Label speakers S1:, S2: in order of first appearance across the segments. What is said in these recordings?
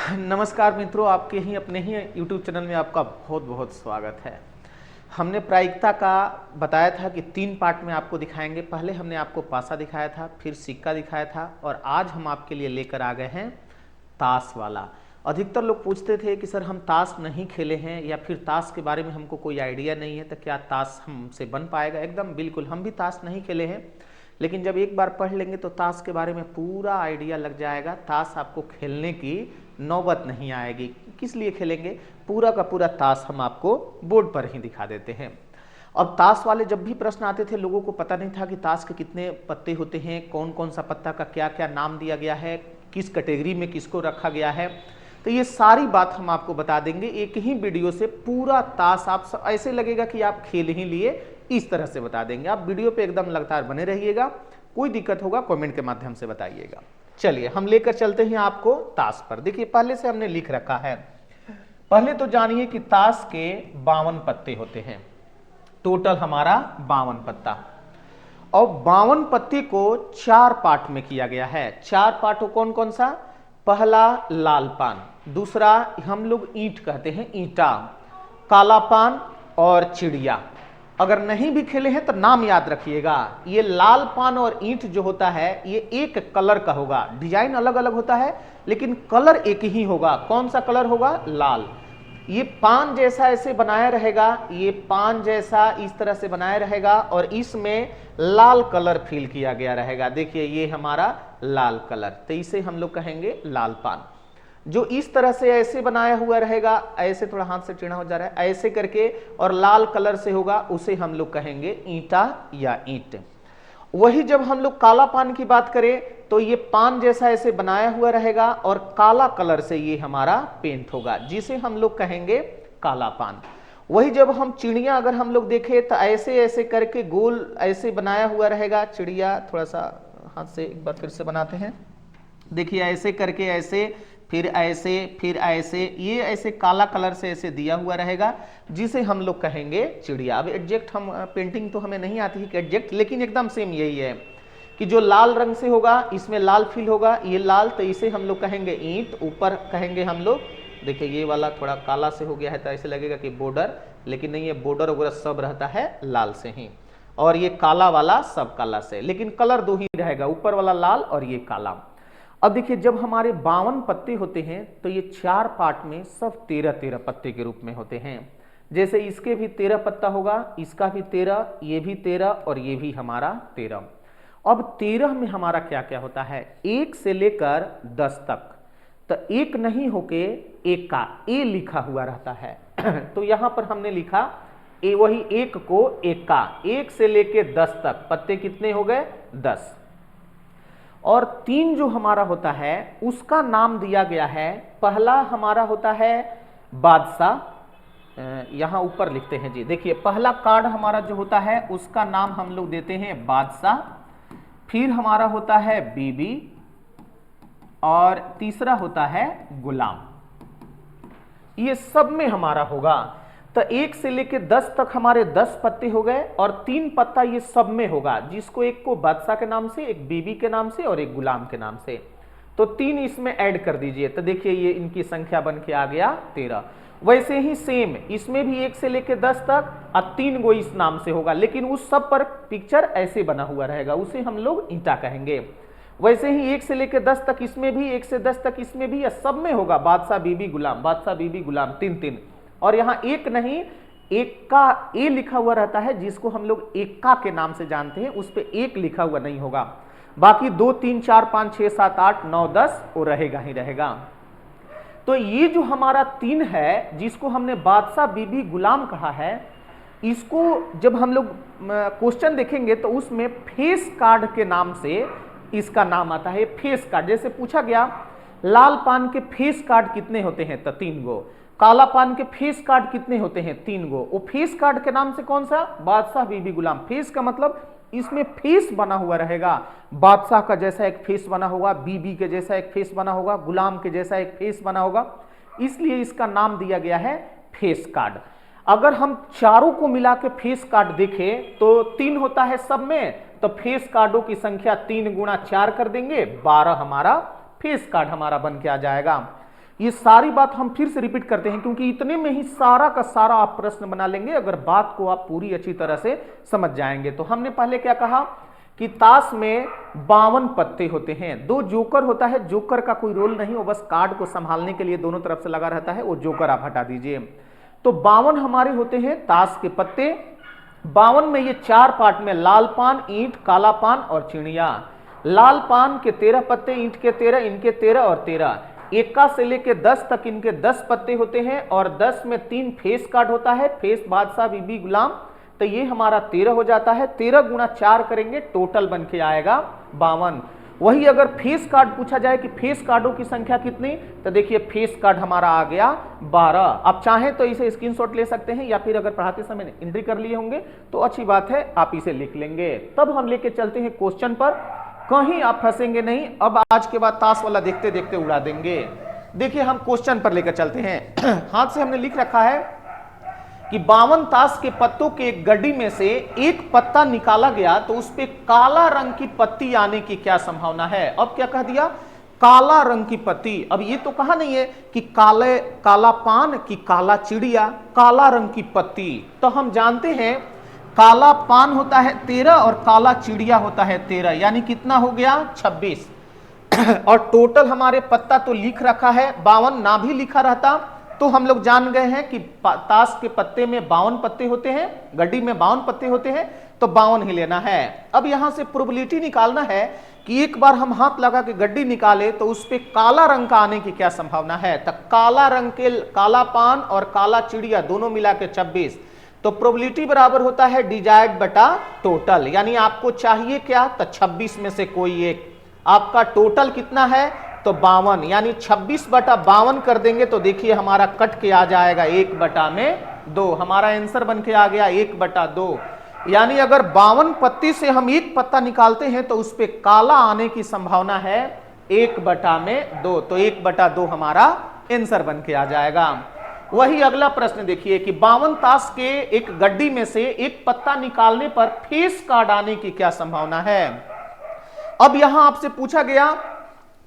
S1: नमस्कार मित्रों, आपके ही अपने ही YouTube चैनल में आपका बहुत बहुत स्वागत है। हमने प्रायिकता का बताया था कि 3 पार्ट में आपको दिखाएंगे। पहले हमने आपको पासा दिखाया था, फिर सिक्का दिखाया था और आज हम आपके लिए लेकर आ गए हैं ताश वाला। अधिकतर लोग पूछते थे कि सर हम ताश नहीं खेले हैं या फिर ताश के बारे में हमको कोई आइडिया नहीं है, तो क्या ताश हमसे बन पाएगा। एकदम बिल्कुल, हम भी ताश नहीं खेले हैं, लेकिन जब एक बार पढ़ लेंगे तो ताश के बारे में पूरा आइडिया लग जाएगा। ताश आपको खेलने की नौबत नहीं आएगी। किस लिए खेलेंगे, पूरा का पूरा ताश हम आपको बोर्ड पर ही दिखा देते हैं। अब ताश वाले जब भी प्रश्न आते थे, लोगों को पता नहीं था कि ताश के कितने पत्ते होते हैं, कौन कौन सा पत्ता का क्या क्या नाम दिया गया है, किस कैटेगरी में किसको रखा गया है। तो ये सारी बात हम आपको बता देंगे एक ही वीडियो से। पूरा ताश आप ऐसे लगेगा कि आप खेल ही लिए, इस तरह से बता देंगे। आप वीडियो पे एकदम लगातार बने रहिएगा। कोई दिक्कत होगा कमेंट के माध्यम से बताइएगा। चलिए हम लेकर चलते हैं आपको ताश पर। देखिए पहले से हमने लिख रखा है। पहले तो जानिए कि ताश के 52 पत्ते होते हैं। टोटल हमारा 52 पत्ता, और 52 पत्ते को 4 पार्ट में किया गया है। 4 पार्ट कौन कौन सा? पहला लाल पान, दूसरा हम लोग ईंट कहते हैं, ईंटा, काला पान और चिड़िया। अगर नहीं भी खेले हैं तो नाम याद रखिएगा। ये लाल पान और ईंट जो होता है ये एक कलर का होगा। डिजाइन अलग अलग होता है लेकिन कलर एक ही होगा। कौन सा कलर होगा? लाल। ये पान जैसा ऐसे बनाया रहेगा, ये पान जैसा इस तरह से बनाया रहेगा और इसमें लाल कलर फिल किया गया रहेगा। देखिए ये हमारा लाल कलर, तो इसे हम लोग कहेंगे लाल पान। जो इस तरह से ऐसे बनाया हुआ रहेगा, ऐसे थोड़ा हाथ से टेढ़ा हो जा रहा है, ऐसे करके और लाल कलर से होगा, उसे हम लोग कहेंगे ईंटा या ईंट। वही जब हम लोग काला पान की बात करें तो ये पान जैसा ऐसे बनाया हुआ रहेगा और काला कलर से ये हमारा पेंट होगा, जिसे हम लोग कहेंगे काला पान। वही जब हम चिड़िया अगर हम लोग देखें तो ऐसे ऐसे करके गोल ऐसे बनाया हुआ रहेगा चिड़िया। थोड़ा सा हाथ से एक बार फिर से बनाते हैं। देखिए ऐसे करके, ऐसे फिर ऐसे फिर ऐसे, ये ऐसे काला कलर से ऐसे दिया हुआ रहेगा, जिसे हम लोग कहेंगे चिड़िया। अब एग्जैक्ट हम पेंटिंग तो हमें नहीं आती है कि एग्जैक्ट, लेकिन एकदम सेम यही है कि जो लाल रंग से होगा इसमें लाल फील होगा, ये लाल, तो इसे हम लोग कहेंगे ईंट। ऊपर कहेंगे हम लोग, देखिए ये वाला थोड़ा काला से हो गया है तो ऐसे लगेगा कि बॉर्डर, लेकिन नहीं, ये बॉर्डर वगैरह सब रहता है लाल से ही, और ये काला वाला सब काला से, लेकिन कलर दो ही रहेगा, ऊपर वाला लाल और ये काला। अब देखिए जब हमारे 52 पत्ते होते हैं तो ये 4 पार्ट में सब 13-13 पत्ते के रूप में होते हैं। जैसे इसके भी 13 पत्ता होगा, इसका भी 13, ये भी 13 और ये भी हमारा 13। अब 13 में हमारा क्या क्या होता है? 1 से लेकर 10 तक। तो एक नहीं होके एक का ए लिखा हुआ रहता है तो यहां पर हमने लिखा ए, वही एक को एक का। 1 से लेके 10 तक पत्ते कितने हो गए? 10। और 3 जो हमारा होता है उसका नाम दिया गया है। पहला हमारा होता है बादशाह, यहां ऊपर लिखते हैं जी। देखिए पहला कार्ड हमारा जो होता है उसका नाम हम लोग देते हैं बादशाह। फिर हमारा होता है बीबी और तीसरा होता है गुलाम। ये सब में हमारा होगा। तो 1 से लेकर 10 तक हमारे 10 पत्ते हो गए और 3 पत्ता ये सब में होगा, जिसको एक को बादशाह के नाम से, एक बीबी के नाम से और एक गुलाम के नाम से। तो 3 इसमें ऐड कर दीजिए, तो देखिए ये इनकी संख्या बन के आ गया 13। वैसे ही सेम इसमें भी 1 से लेकर 10 तक और 3 गो इस नाम से होगा, लेकिन उस सब पर पिक्चर ऐसे बना हुआ रहेगा, उसे हम लोग ईंटा कहेंगे। वैसे ही 1 से लेकर 10 तक इसमें भी, 1 से 10 तक इसमें भी, या सब में होगा बादशाह बीबी गुलाम, बादशाह बीबी गुलाम, 3-3। और यहां एक नहीं, एक का ए लिखा हुआ रहता है, जिसको हम लोग एक्का के नाम से जानते हैं, उस पे एक लिखा हुआ नहीं होगा। बाकी 2, 3, 4, 5, 6, 7, 8, 9, 10 वो रहेगा ही रहेगा। तो ये जो हमारा 3 है, जिसको हमने बादशाह बीबी गुलाम कहा है, इसको जब हम लोग क्वेश्चन देखेंगे तो उसमें फेस कार्ड के नाम से इसका नाम आता है। फेस कार्ड, जैसे पूछा गया लाल पान के फेस कार्ड कितने होते हैं, तो 3 गो। काला पान के फेस कार्ड कितने होते हैं? 3 गो। वो फेस कार्ड के नाम से कौन सा? बादशाह बीबी गुलाम। फेस का मतलब इसमें फेस बना हुआ रहेगा, बादशाह का जैसा एक फेस बना होगा, बीबी के जैसा एक फेस बना होगा, गुलाम के जैसा एक फेस बना होगा, इसलिए इसका नाम दिया गया है फेस कार्ड। अगर हम चारों को मिला के फेस कार्ड देखें तो 3 होता है सब में, तो फेस कार्डों की संख्या 3 गुणा 4 कर देंगे, 12 हमारा फेस कार्ड हमारा बन के आ जाएगा। ये सारी बात हम फिर से रिपीट करते हैं क्योंकि इतने में ही सारा का सारा आप प्रश्न बना लेंगे अगर बात को आप पूरी अच्छी तरह से समझ जाएंगे। तो हमने पहले क्या कहा कि ताश में 52 पत्ते होते हैं, 2 जोकर होता है, जोकर का कोई रोल नहीं, वो बस कार्ड को संभालने के लिए दोनों तरफ से लगा रहता है, वो जोकर आप हटा दीजिए। तो 52 हमारे होते हैं ताश के पत्ते। 52 में ये 4 पार्ट में लाल पान, ईंट, काला पान और चिड़िया। लाल पान के 13 पत्ते, ईंट के 13, इनके 13 और 13। इक्का से लेके 10 तक इनके 10 पत्ते होते हैं और 10 में 3 फेस कार्ड होता है, फेस बादशाह, बीबी, गुलाम। तो ये हमारा 13 हो जाता है। 13 गुणा 4 करेंगे, टोटल बन के आएगा 52। वही अगर फेस कार्ड पूछा जाए कि फेस कार्डों की संख्या कितनी, तो देखिए फेस कार्ड हमारा आ गया 12। आप चाहें तो इसे स्क्रीनशॉट ले सकते हैं या फिर अगर पढ़ाते समय एंट्री कर लिए होंगे तो अच्छी बात है, आप इसे लिख लेंगे। तब हम लेके चलते हैं क्वेश्चन पर, कहीं आप फंसेंगे नहीं। अब आज के बाद ताश वाला देखते देखते उड़ा देंगे। देखिए हम क्वेश्चन पर लेकर चलते हैं। हाथ से हमने लिख रखा है कि 52 ताश के पत्तों के एक गड्डी में से एक पत्ता निकाला गया तो उस पे काला रंग की पत्ती आने की क्या संभावना है। अब क्या कह दिया, काला रंग की पत्ती। अब ये तो कहा नहीं है कि काला पान की काला चिड़िया, काला रंग की पत्ती। तो हम जानते हैं काला पान होता है 13 और काला चिड़िया होता है 13, यानी कितना हो गया 26। और टोटल हमारे पत्ता तो लिख रखा है 52, ना भी लिखा रहता तो हम लोग जान गए हैं कि ताश के पत्ते में 52 पत्ते होते हैं, गड्डी में 52 पत्ते होते हैं, तो 52 ही लेना है। अब यहां से प्रोबेबिलिटी निकालना है कि एक बार हम हाथ लगा के गड्डी निकाले तो उस पे काला रंग का आने की क्या संभावना है। तो काला रंग के काला पान और काला चिड़िया दोनों मिला के 26, तो प्रोबेबिलिटी बराबर होता है डिजाइड बटा टोटल, यानी आपको चाहिए क्या, तो 26 में से कोई एक। आपका टोटल कितना है, तो 52, यानी 26 बटा 52 कर देंगे तो देखिए हमारा कट के आ जाएगा 1 बटा में 2। हमारा आंसर बन के आ गया 1 बटा 2। यानी अगर 52 पत्ती से हम एक पत्ता निकालते हैं तो उस पे काला आने की संभावना है 1 बटा में 2, तो 1 बटा 2 हमारा आंसर बन के आ जाएगा। वही अगला प्रश्न देखिए कि 52 ताश के एक गड्डी में से एक पत्ता निकालने पर फेस कार्ड आने की क्या संभावना है। अब यहां आपसे पूछा गया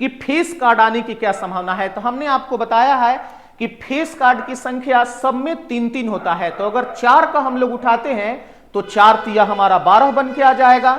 S1: कि फेस कार्ड आने की क्या संभावना है, तो हमने आपको बताया है कि फेस कार्ड की संख्या सब में 3-3 होता है। तो अगर 4 का हम लोग उठाते हैं तो 4 तिया हमारा 12 बन के आ जाएगा।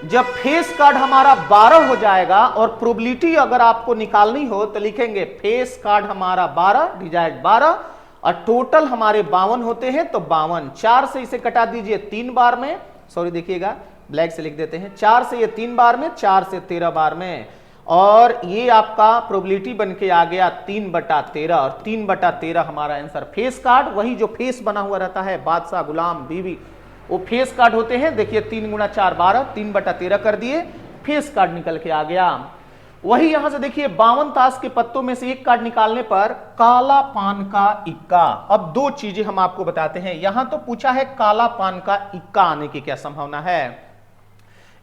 S1: जब फेस कार्ड हमारा 12 हो जाएगा और प्रोबेबिलिटी अगर आपको निकालनी हो तो लिखेंगे फेस कार्ड हमारा 12 डिवाइड 12 और टोटल हमारे 52 होते हैं, तो 52। 4 से इसे कटा दीजिए 3 बार में, सॉरी देखिएगा ब्लैक से लिख देते हैं, 4 से ये 3 बार में, 4 से 13 बार में, और ये आपका प्रोबेबिलिटी बन के आ गया 3 बटा 13 और 3 बटा 13 हमारा आंसर। फेस कार्ड वही जो फेस बना हुआ रहता है, बादशाह, गुलाम, बीवी, वो फेस कार्ड होते हैं। देखिए 3 गुणा 4 12, 3 बटा 13 कर दिए, फेस कार्ड निकल के आ गया। वही यहां से देखिए 52 ताश के पत्तों में से एक कार्ड निकालने पर काला पान का इक्का। अब 2 चीजें हम आपको बताते हैं। यहां तो पूछा है काला पान का इक्का आने की क्या संभावना है।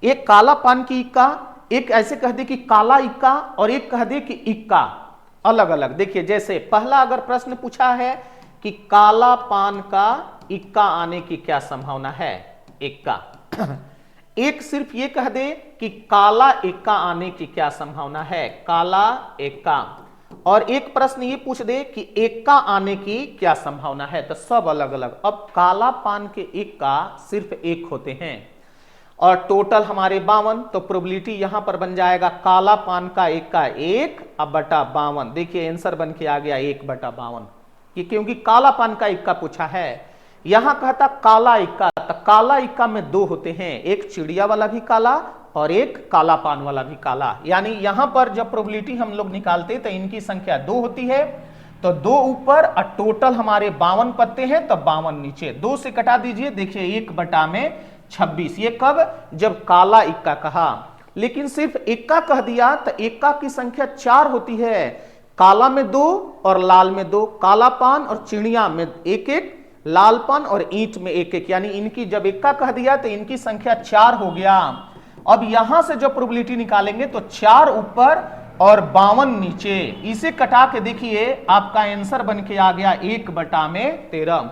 S1: एक काला पान की इक्का, एक ऐसे कह दे कि काला इक्का और एक कह दे कि इक्का, अलग अलग। देखिए जैसे पहला अगर प्रश्न पूछा है कि काला पान का इक्का आने की क्या संभावना है, इक्का। एक सिर्फ ये कह दे कि काला इक्का आने की क्या संभावना है, काला इक्का। और एक प्रश्न ये पूछ दे कि इक्का आने की क्या संभावना है, तो सब अलग अलग। अब काला पान के इक्का सिर्फ एक होते हैं और टोटल हमारे 52, तो प्रोबेबिलिटी यहां पर बन जाएगा काला पान का इक्का 1 अब बटा 52। देखिए आंसर बन के आ गया 1 बटा 52, क्योंकि काला पान का इक्का पूछा है। यहां कहता काला इक्का, तो काला इक्का में 2 होते हैं, एक चिड़िया वाला भी काला और एक काला पान वाला भी काला। यानी यहां पर जब प्रोबेबिलिटी हम लोग निकालते तो इनकी संख्या 2 होती है, तो 2 ऊपर और टोटल हमारे 52 पत्ते हैं, तो 52 नीचे। 2 से कटा दीजिए, देखिए 1 बटा में 26। ये कब, जब काला इक्का कहा। लेकिन सिर्फ इक्का कह दिया तो इक्का की संख्या 4 होती है, काला में 2 और लाल में 2, काला पान और चिड़िया में 1-1, लाल पान और ईंट में 1-1, यानी इनकी जब इक्का कह दिया तो इनकी संख्या 4 हो गया। अब यहां से जब प्रोबेबिलिटी निकालेंगे तो 4 ऊपर और 52 नीचे, इसे कटा के देखिए आपका आंसर बन के आ गया 1 बटा में 13।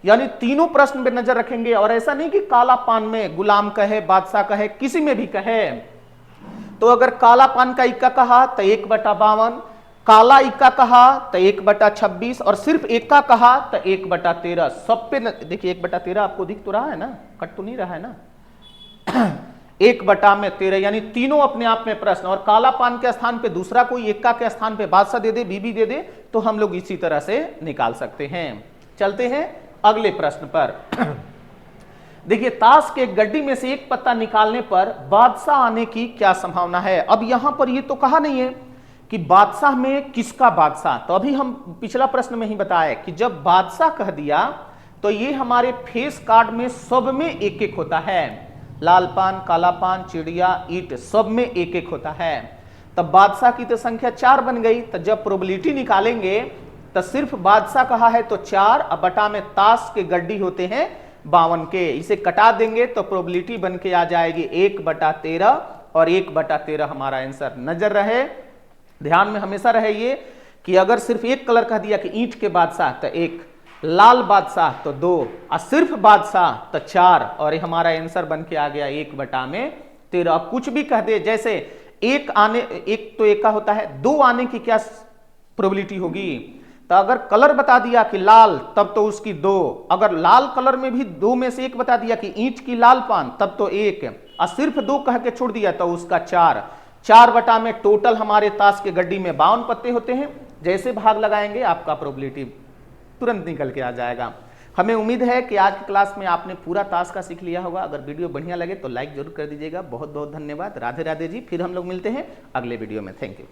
S1: यानी तीनों प्रश्न पे नजर रखेंगे, और ऐसा नहीं कि काला पान में गुलाम कहे, बादशाह कहे, किसी में भी कहे। तो अगर काला पान का इक्का कहा तो 1 बटा 52, काला इक्का कहा तो 1/26 और सिर्फ इक्का कहा तो 1/13। सब पे देखिए 1/13 आपको दिख तो रहा है ना, कट तो नहीं रहा है ना। 1/13 यानी तीनों अपने आप में प्रश्न, और काला पान के स्थान पे दूसरा कोई इक्का के स्थान पे बादशाह दे दे, बीबी दे दे, तो हम लोग इसी तरह से निकाल सकते हैं। चलते हैं अगले प्रश्न पर। देखिए ताश के गड्डी में से एक पत्ता निकालने पर बादशाह आने की क्या संभावना है। अब यहां पर ये तो कहा नहीं है कि बादशाह में किसका बादशाह, तो अभी हम पिछला प्रश्न में ही बताया कि जब बादशाह कह दिया तो ये हमारे फेस कार्ड में सब में एक एक होता है। लाल पान, काला पान, चिड़िया, ईंट, सब में एक एक होता है। तब बादशाह की तो संख्या 4 बन गई। तो जब प्रोबेबिलिटी निकालेंगे तो सिर्फ बादशाह कहा है तो 4, अब बटा में ताश के गड्डी होते हैं 52 के, इसे कटा देंगे तो प्रोबेबिलिटी बन के आ जाएगी 1/13 और 1/13 हमारा आंसर। नजर रहे, ध्यान में हमेशा रहे ये कि अगर सिर्फ एक कलर कह दिया कि ईंट के बादशाह तो 1, लाल बादशाह तो 2, और सिर्फ बादशाह तो 4, और ये हमारा आंसर बन के आ गया 1/13। कुछ भी कह दे, जैसे एक तो एक का होता है, 2 आने की क्या प्रोबेबिलिटी होगी, तो अगर कलर बता दिया कि लाल तब तो उसकी 2, अगर लाल कलर में भी 2 में से एक बता दिया कि ईंट की लाल पान तब तो 1, और सिर्फ 2 कह के छोड़ दिया तो उसका 4। 4 बटा में टोटल हमारे ताश के गड्डी में 52 पत्ते होते हैं। जैसे भाग लगाएंगे आपका प्रोबेबिलिटी तुरंत निकल के आ जाएगा। हमें उम्मीद है कि आज की क्लास में आपने पूरा ताश का सीख लिया होगा। अगर वीडियो बढ़िया लगे तो लाइक जरूर कर दीजिएगा। बहुत बहुत धन्यवाद। राधे राधे जी। फिर हम लोग मिलते हैं अगले वीडियो में। Thank you.